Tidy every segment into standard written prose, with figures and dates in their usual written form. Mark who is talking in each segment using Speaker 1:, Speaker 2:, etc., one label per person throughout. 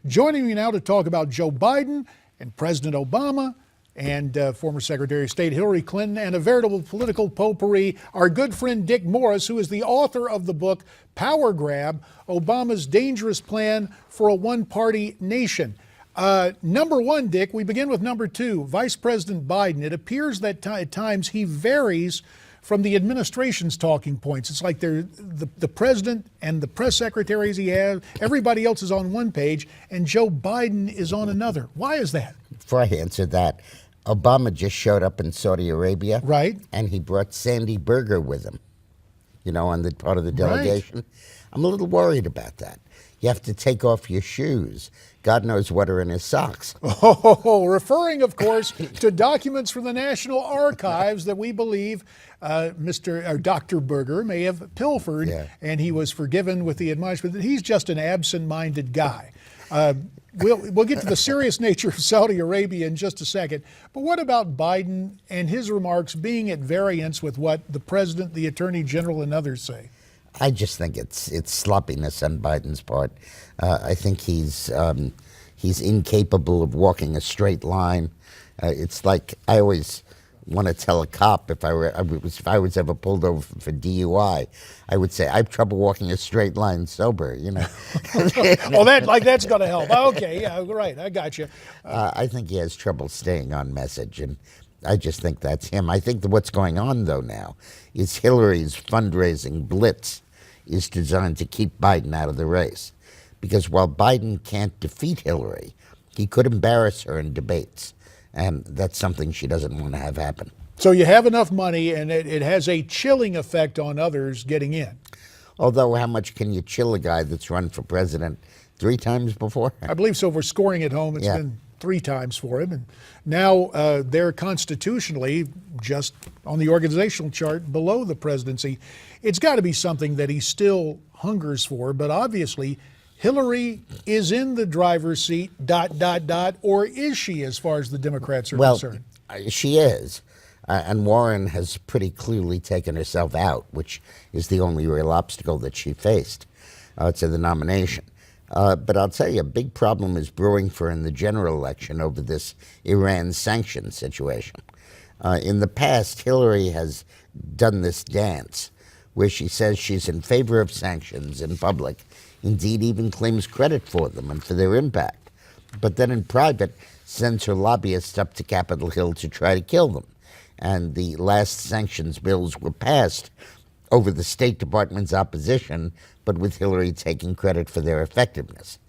Speaker 1: Joining me now to talk about Joe Biden and President Obama and former Secretary of State Hillary Clinton and a veritable political potpourri, our good friend Dick Morris, who is the author of the book Power Grab, Obama's Dangerous Plan for a One-Party Nation. Number one, Dick, we begin with number two, Vice President Biden. It appears that at times he varies from the administration's talking points. It's like the president and the press secretaries he has, everybody else is on one page, and Joe Biden is on another. Why is that?
Speaker 2: Before I answer that, Obama just showed up in Saudi Arabia.
Speaker 1: Right.
Speaker 2: And he brought Sandy Berger with him, on the part of the delegation. Right. I'm a little worried about that. You have to take off your shoes. God knows what are in his socks.
Speaker 1: Oh, referring, of course, to documents from the National Archives that we believe Dr. Berger may have pilfered, and he was forgiven with the admonishment that he's just an absent-minded guy. We'll get to the serious nature of Saudi Arabia in just a second. But what about Biden and his remarks being at variance with what the president, the attorney general, and others say?
Speaker 2: I just think it's sloppiness on Biden's part. I think he's incapable of walking a straight line. It's like I always want to tell a cop if I was ever pulled over for DUI, I would say I have trouble walking a straight line sober.
Speaker 1: Oh, that's going to help. Okay, yeah, right. I got you.
Speaker 2: I think he has trouble staying on message, and I just think that's him. I think that what's going on though now is Hillary's fundraising blitz is designed to keep Biden out of the race, because while Biden can't defeat Hillary, he could embarrass her in debates. And that's something she doesn't want to have happen.
Speaker 1: So you have enough money, and it has a chilling effect on others getting in.
Speaker 2: Although, how much can you chill a guy that's run for president 3 times before?
Speaker 1: I believe so. We're scoring at home. It's been 3 times for him. And now they're constitutionally just on the organizational chart below the presidency. It's got to be something that he still hungers for, but obviously Hillary is in the driver's seat, ... or is she, as far as the Democrats are concerned?
Speaker 2: She is. And Warren has pretty clearly taken herself out, which is the only real obstacle that she faced to the nomination. But I'll tell you, a big problem is brewing for her in the general election over this Iran sanctions situation. In the past, Hillary has done this dance where she says she's in favor of sanctions in public, indeed even claims credit for them and for their impact, but then in private sends her lobbyists up to Capitol Hill to try to kill them. And the last sanctions bills were passed over the State Department's opposition, but with Hillary taking credit for their effectiveness.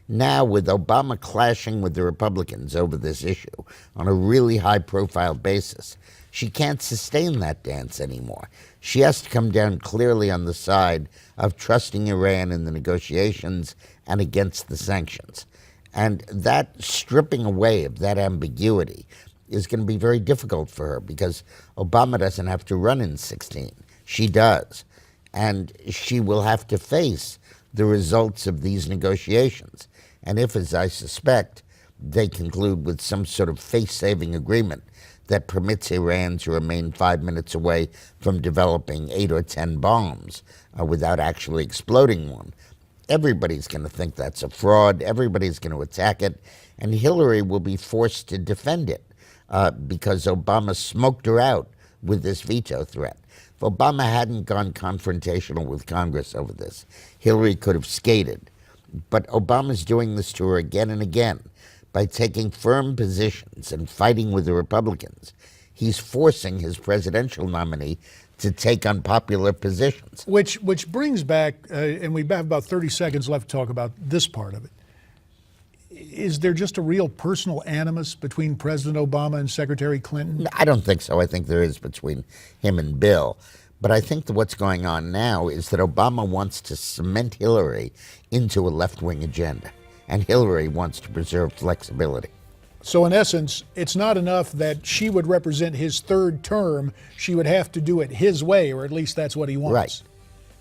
Speaker 2: Now, with Obama clashing with the Republicans over this issue on a really high-profile basis, she can't sustain that dance anymore. She has to come down clearly on the side of trusting Iran in the negotiations and against the sanctions. And that stripping away of that ambiguity is going to be very difficult for her, because Obama doesn't have to run in 2016. She does. And she will have to face the results of these negotiations. And if, as I suspect, they conclude with some sort of face-saving agreement that permits Iran to remain 5 minutes away from developing 8 or 10 bombs without actually exploding one, everybody's going to think that's a fraud. Everybody's going to attack it. And Hillary will be forced to defend it because Obama smoked her out with this veto threat. If Obama hadn't gone confrontational with Congress over this, Hillary could have skated. But Obama's doing this to her again and again. By taking firm positions and fighting with the Republicans, he's forcing his presidential nominee to take unpopular positions.
Speaker 1: Which brings back, and we have about 30 seconds left to talk about this part of it. Is there just a real personal animus between President Obama and Secretary Clinton?
Speaker 2: I don't think so. I think there is between him and Bill. But I think that what's going on now is that Obama wants to cement Hillary into a left-wing agenda, and Hillary wants to preserve flexibility.
Speaker 1: So in essence, it's not enough that she would represent his third term. She would have to do it his way, or at least that's what he wants.
Speaker 2: Right.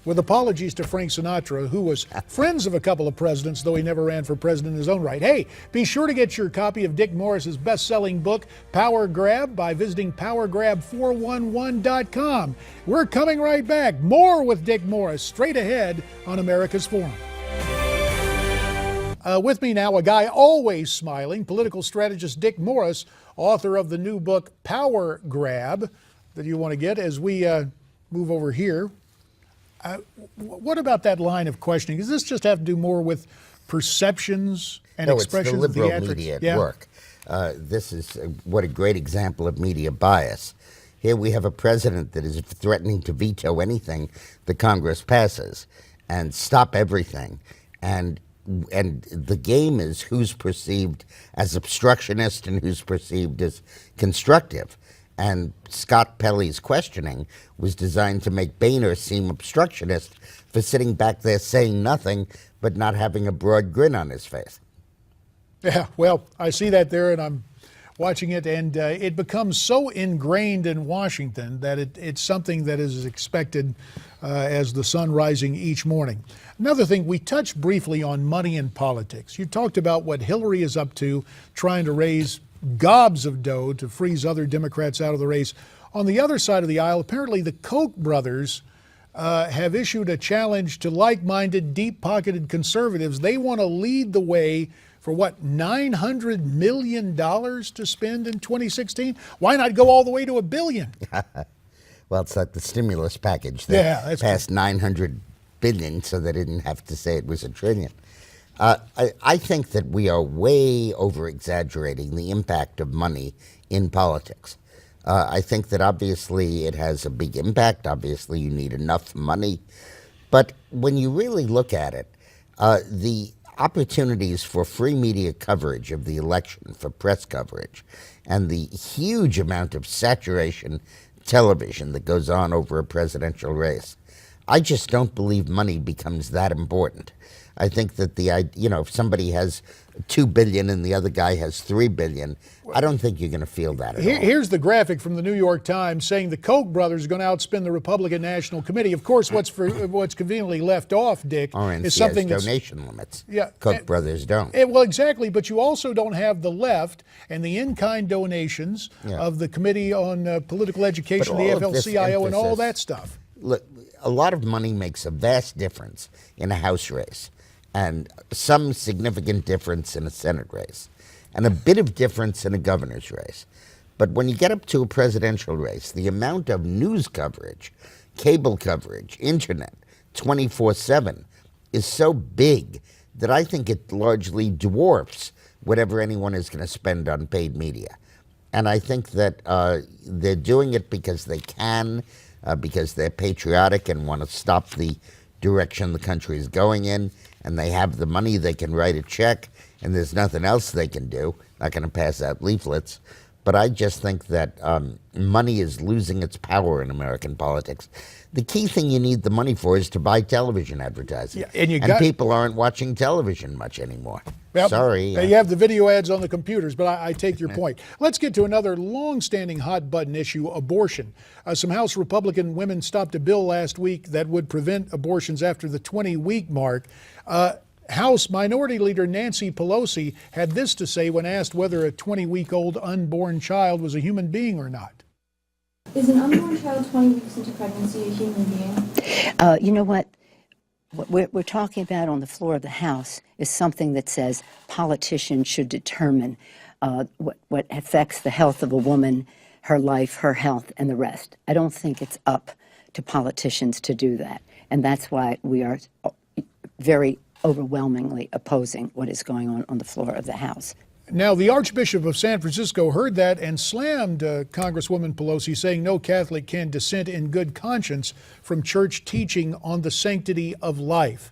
Speaker 1: With apologies to Frank Sinatra, who was friends of a couple of presidents, though he never ran for president in his own right. Hey, be sure to get your copy of Dick Morris's best-selling book, Power Grab, by visiting powergrab411.com. We're coming right back. More with Dick Morris straight ahead on America's Forum. With me now, a guy always smiling, political strategist Dick Morris, author of the new book, Power Grab, that you want to get as we move over here. What about that line of questioning? Does this just have to do more with perceptions and expressions?
Speaker 2: No, it's the liberal media at work. This is what a great example of media bias. Here we have a president that is threatening to veto anything the Congress passes and stop everything. And the game is who's perceived as obstructionist and who's perceived as constructive. And Scott Pelley's questioning was designed to make Boehner seem obstructionist for sitting back there saying nothing but not having a broad grin on his face.
Speaker 1: Yeah, well, I see that there, and I'm watching it, and it becomes so ingrained in Washington that it's something that is expected as the sun rising each morning. Another thing, we touched briefly on money in politics. You talked about what Hillary is up to, trying to raise gobs of dough to freeze other Democrats out of the race. On the other side of the aisle, apparently the Koch brothers have issued a challenge to like-minded, deep-pocketed conservatives. They want to lead the way for what, $900 million to spend in 2016? Why not go all the way to $1 billion?
Speaker 2: Well, it's like the stimulus package that
Speaker 1: that's
Speaker 2: passed $900 billion, so they didn't have to say it was $1 trillion. I think that we are way over-exaggerating the impact of money in politics. I think that obviously it has a big impact. Obviously, you need enough money. But when you really look at it, the opportunities for free media coverage of the election, for press coverage, and the huge amount of saturation television that goes on over a presidential race, I just don't believe money becomes that important. I think that if somebody has $2 billion and the other guy has $3 billion, I don't think you're going to feel that at all.
Speaker 1: Here's the graphic from the New York Times saying the Koch brothers are going to outspend the Republican National Committee. Of course, what's conveniently left off, Dick,
Speaker 2: RNC
Speaker 1: is something
Speaker 2: has
Speaker 1: that's
Speaker 2: donation limits.
Speaker 1: Yeah,
Speaker 2: Koch brothers don't.
Speaker 1: Well, exactly, but you also don't have the left and the in-kind donations of the Committee on Political Education, the AFL-CIO, and all that stuff.
Speaker 2: Look, a lot of money makes a vast difference in a House race, and some significant difference in a Senate race, and a bit of difference in a governor's race. But when you get up to a presidential race, the amount of news coverage, cable coverage, internet, 24/7 is so big that I think it largely dwarfs whatever anyone is going to spend on paid media. And I think that they're doing it because they can, because they're patriotic and want to stop the direction the country is going in, and they have the money, they can write a check, and there's nothing else they can do. Not going to pass out leaflets. But I just think that money is losing its power in American politics. The key thing you need the money for is to buy television advertising.
Speaker 1: Yeah, and
Speaker 2: people aren't watching television much anymore.
Speaker 1: Well,
Speaker 2: sorry.
Speaker 1: You have the video ads on the computers, but I take your point. Let's get to another long-standing hot-button issue, abortion. Some House Republican women stopped a bill last week that would prevent abortions after the 20-week mark. House Minority Leader Nancy Pelosi had this to say when asked whether a 20-week-old unborn child was a human being or not.
Speaker 3: Is an unborn child 20 weeks into pregnancy a human being?
Speaker 4: You know what? What we're talking about on the floor of the House is something that says politicians should determine what affects the health of a woman, her life, her health, and the rest. I don't think it's up to politicians to do that. And that's why we are very overwhelmingly opposing what is going on the floor of the House.
Speaker 1: Now, the Archbishop of San Francisco heard that and slammed Congresswoman Pelosi, saying no Catholic can dissent in good conscience from church teaching on the sanctity of life.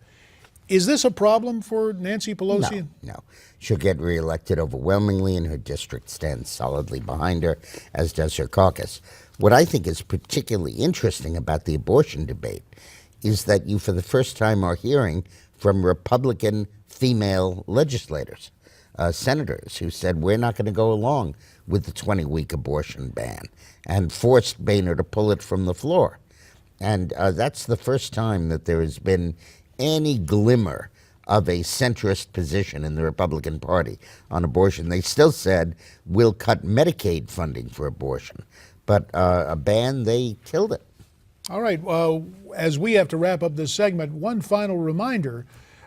Speaker 1: Is this a problem for Nancy Pelosi?
Speaker 2: No. She'll get reelected overwhelmingly, and her district stands solidly behind her, as does her caucus. What I think is particularly interesting about the abortion debate is that you, for the first time, are hearing from Republican female legislators, senators, who said, we're not going to go along with the 20-week abortion ban, and forced Boehner to pull it from the floor. And that's the first time that there has been any glimmer of a centrist position in the Republican Party on abortion. They still said, we'll cut Medicaid funding for abortion. But a ban, they killed it.
Speaker 1: All right. As we have to wrap up this segment, one final reminder.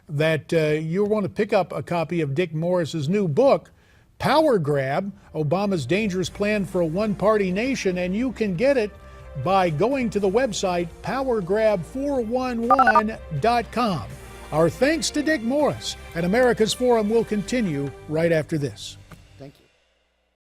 Speaker 1: that you'll want to pick up a copy of Dick Morris's new book, Power Grab, Obama's Dangerous Plan for a One-Party Nation, and you can get it by going to the website powergrab411.com. Our thanks to Dick Morris, and America's Forum will continue right after this.